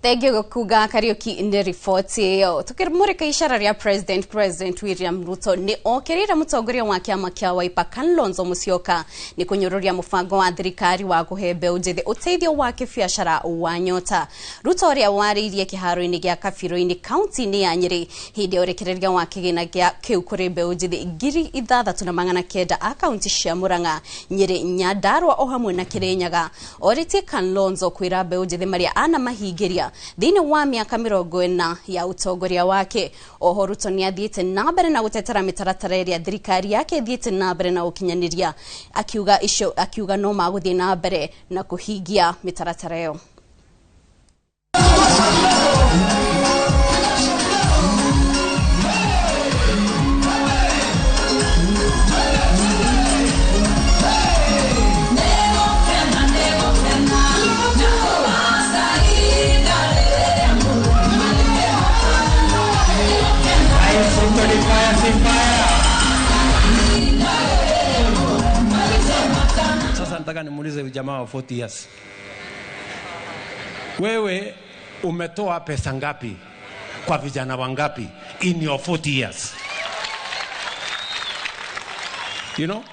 Tengio kuga Kariuki ni ripoti yo. Tukimurika ishara ya President William Ruto ni okerera mutongoria wa kiama kia Wiper Kalonzo Musyoka ni kunyururia mũbango wa thirikari wa kuhebe ujithi uteithio wa kibiashara wa Nyota. Ruto ria waririe kiharo-ini gia Kabiro-ini kaunti-ini ya Nyeri hindi urekereria wa kigina gia kiu kuri mbeũ njithi 6,900 akaunti cia Murang'a, Nyeri, Nyandarua o hamwe na Kirinyaga. Oriti Kalonzo kwira mbeũ njithi maria ana mahingiria thini wa miaka 40 ya utongoria wake. Oho Ruto ni athiite na mbere na gutetera mitaratara ya thirikari yake thiite na mbere na ukinyaniria, akiuga no maguthie na mbere na kuhingia mitaratara yo. Sasa nataka nimuulize jamaa wa 40 years. Wewe umetoa pesa ngapi kwa vijana wangapi in your 40 years? You know?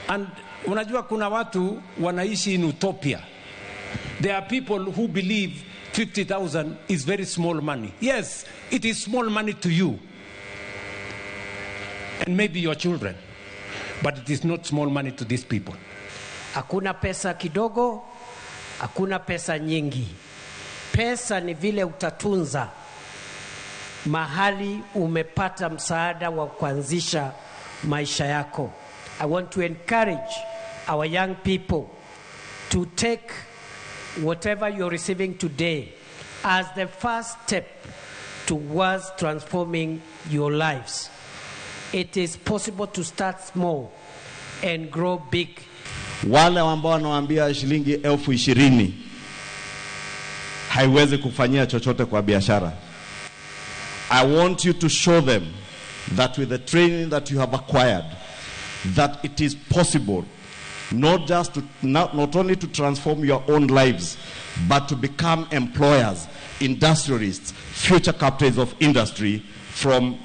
And unajua kuna watu wanaishi in utopia. There are people who believe 50,000 is very small money. Yes, it is small money to you. And maybe your children. But it is not small money to these people. Hakuna pesa kidogo, hakuna pesa nyingi. Pesa ni vile utatunza mahali umepata msaada wa kuanzisha maisha yako. I want to encourage our young people to take whatever you're receiving today as the first step towards transforming your lives. It is possible to start small and grow big. Wale ambao wanawaambia shilingi 20,000 haiwezi kufanyia chochote kwa biashara, I want you to show them that with the training that you have acquired, that it is possible not only to transform your own lives, but to become employers, industrialists, future captains of industry from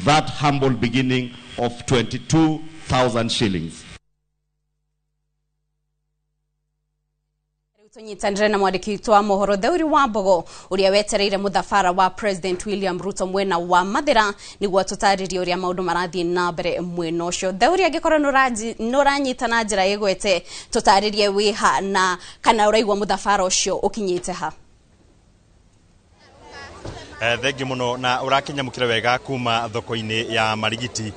that humble beginning of 22,000 shillings. Tunyitandire na mwandiki wa mohoro Theuri wa Mbogo uria wetereire muthafara wa President William Ruto mwena wa Mathira niguo tutaririe uria maundu marathie na mbere mwena ucio. Theuri agikorwo nuranyita na njira igwete tutaririe wiha na kana uraigwa muthafara ucio ukinyite ha. Thengi muno na urakinyamukira wega kuma thoko-ini ya Marigiti,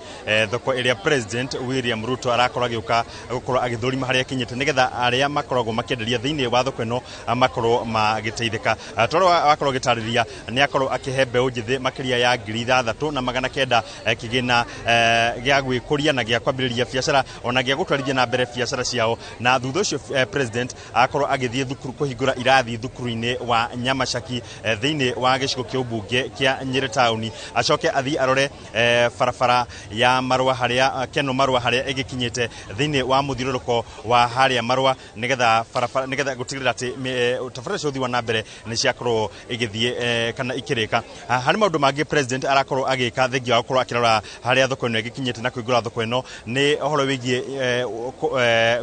thoko iria President William Ruto arakorwo agiuka gukorwo agithurima haria kinyite nigetha aria makoragwo makienderia thiini wa thoko ino makorwo magiteithika. Toro akorwo gitariria ni akorwo akihe mbeũ njithi makiria ya 3,900 kigina gia gwikuria na gia kwambiriria biashara ona gia gutwarithia na mbere biashara ciao. Na thutha ucio President akorwo agithie thukuru kuhingura irathi thukuru-ini wa Nyamashaki thiini wa gicigo kia bunge kia Nyeri town, acoke athi arore farafara ya Marua haria Keno Marua haria igikinyite thiini wa muthiruruko wa haria Marua nigetha farafara nigetha gutigirira ati tabarĩra cia uthii wa nambere ni ciakorwo igithie kana ikirika. Hari maundu mangi President arakorwo agika thengia wa gukorwo akirora haria thoko ino igikinyite na kuigura thoko ino ni ohoro wigie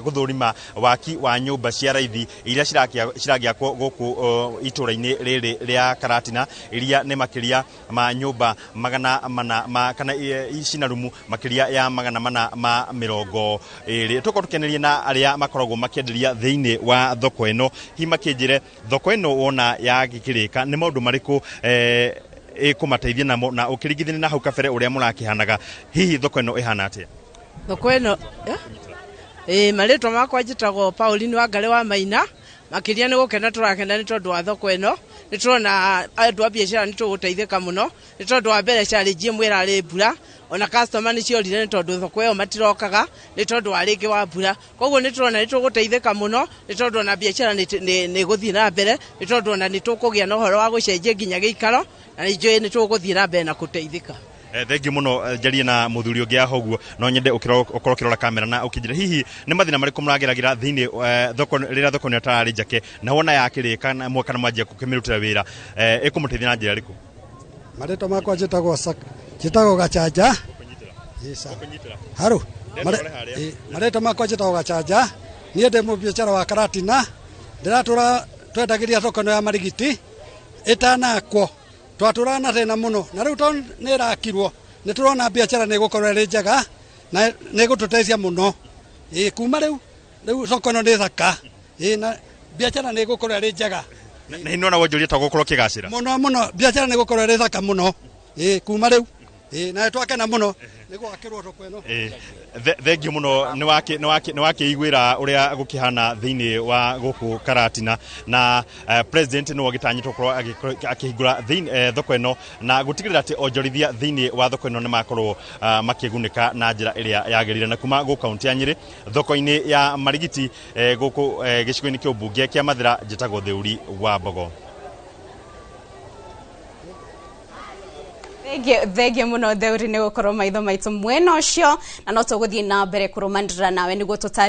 guthurima waki wa nyumba cia raithi iria ciragiakwo guku itura-ini riri ria Karatina iria ne makiria ma nyumba magana mana kana icinarumu makiria ya magana mana ma mirongo iri. Tuko tukenerie na aria makoragwo makienderia thiini wa thoko ino himakinjire thoko ino wona ya gikirika ni maundu mariku kumateithia namo na ukiringithania na hau kabere uria murakihanaga hihi thoko ino ihana atia? Thoko ino maritwa makwa njitagwo Pauline wa Ngare wa Maina. Makiria ni gukena turakena ni tondu wa thoko ino ni turona andu a biashara ni tuguteithika muno ni tondu wa mbere challenge mwira ri mbura ona customer ni ciorire ni tondu thoko iyo matirokaga ni tondu wa ringi wa mbura koguo ni turona ni tuguteithika muno ni tondu na biashara ni guthii na mbere ni tondu na ni tukugia na uhoro wa gucenjia nginya giikaro na ni tuguthii na mbere na guteithika. Thengi muno njarie na muthuri ungi ahoguo no nyende ukorwo kirora kamera na ukinjira hihi ni mathina mariko murageragira thiini thoko rira thoko ni tarari njake na wona yakirika na mwaka na manjia kukimirutira wira ikumutethia na njira riku mareto makwa jitagwo gachanja haru mareto makwa jitagwo gachanja nie ndi mubiacara wa karatina ndiratura twendagiria thoko ya marigiti itanakwo twaturana thina muno na riu to ni rakirwo ni turona biacara ni gukorwo ri njega na ni gututeithia muno kuma riu thoko no ni thaka na biacara ni gukorwo ri njega na hinona wonjoria ta gukorwo kigacira muno biacara ni gukorwo ri thaka muno kuma riu na twakena muno ni gwakirwo thoko ino thengi muno ni wakiiguira uria gukihana thiini wa guku karatina na president no gitanyitwo korwo akihingura thiini thoko ino na gutigirira ati onjorithia thiini wa thoko ino ni makorwo makigunika na njira iria yagirire na kuma go county ya Nyeri thoko-ini ya marigiti guku gicigo-ini kia ubunge kia Mathira jitagwo Theuri wa Mbogo. Thenge muno Theuri ni gukorwo maitho maitu mwena ucio na no tuguthie na mbere kurumanira nawe niguo